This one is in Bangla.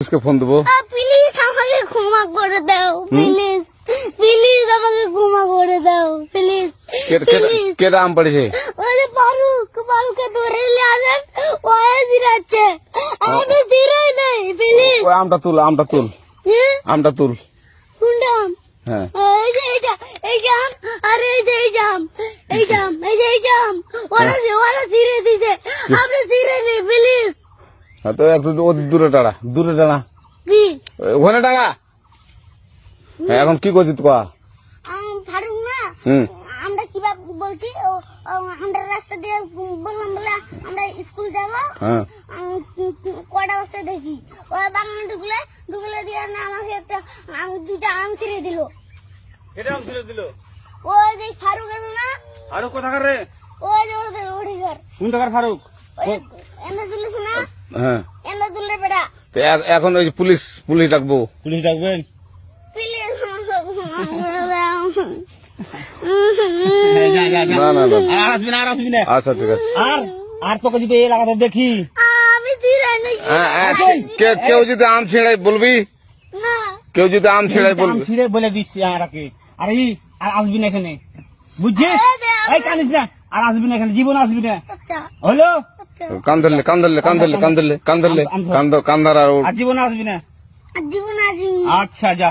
পুলিশকে ফোন দেবো। প্লিজ আমাকে ক্ষমা করে দাও, প্লিজ প্লিজ আমাকে ক্ষমা করে দাও, প্লিজ প্লিজ। কেটা আম পড়েছে? ওই যে ফারুককে ধরে নিয়ে আসেন, ও জিরাচ্ছে, আমি জিরাই নাই, প্লিজ। ওই আমটা তুল, আমটা তুল, আমটা তুল। কোনটা আম? হ্যাঁ এই যে এই জাম, আর এই যে এই জাম, এই জাম, এই যে এই জাম, ওরা জিরে দিছে, আপনি জিরে নেই, প্লিজ। হ্যাঁ, তো একটু দূরে টাড়া, দূরে টাড়া, কি ওখানে টাড়া। হ্যাঁ, এখন কি করছিস কয়া? ফারুক না, হুম আমরা কিভাবে বলছি, আমরা রাস্তা দিয়ে বললাম বলে আমরা স্কুল যাবো, হ্যাঁ কটা বস্তা দেখি ওই বাগানে ঢুকলে দিয়ে না আমাকে একটা দুইটা আম ছিঁড়ে দিল। এটা আম ছিঁড়ে দিল? ওই যে ফারুক আছে না, ফারুক কোথাকার রে? ওই যে ওঠে ঘর, কোন টাকার ফারুক? এনে তুলিস না, হ্যাঁ। এনে তুললে বেটা, তো এখন ওই পুলিশ ডাকবো। পুলিশ ডাকবেন? প্লিজ না না না, আর আসবি না, আর আসবি না। আচ্ছা ঠিক আছে। আর তোকে যদি এই এলাকাতে দেখি, আমি ছিঁড়াই নাকি কেউ যদি আম ছিঁড়াই বলবি, না, কেউ যদি আম ছিঁড়াই আম বলবি। ছিঁড়ে বলে দিচ্ছি আমাকে, আর আসবি না এখানে, বুঝছিস? এই কানিস না, আর আসবি না এখানে, জীবন আসবি না, আচ্ছা হলো? আচ্ছা, কান্দার আর আর জীবন আসবি না। জীবন আসি। আচ্ছা যা।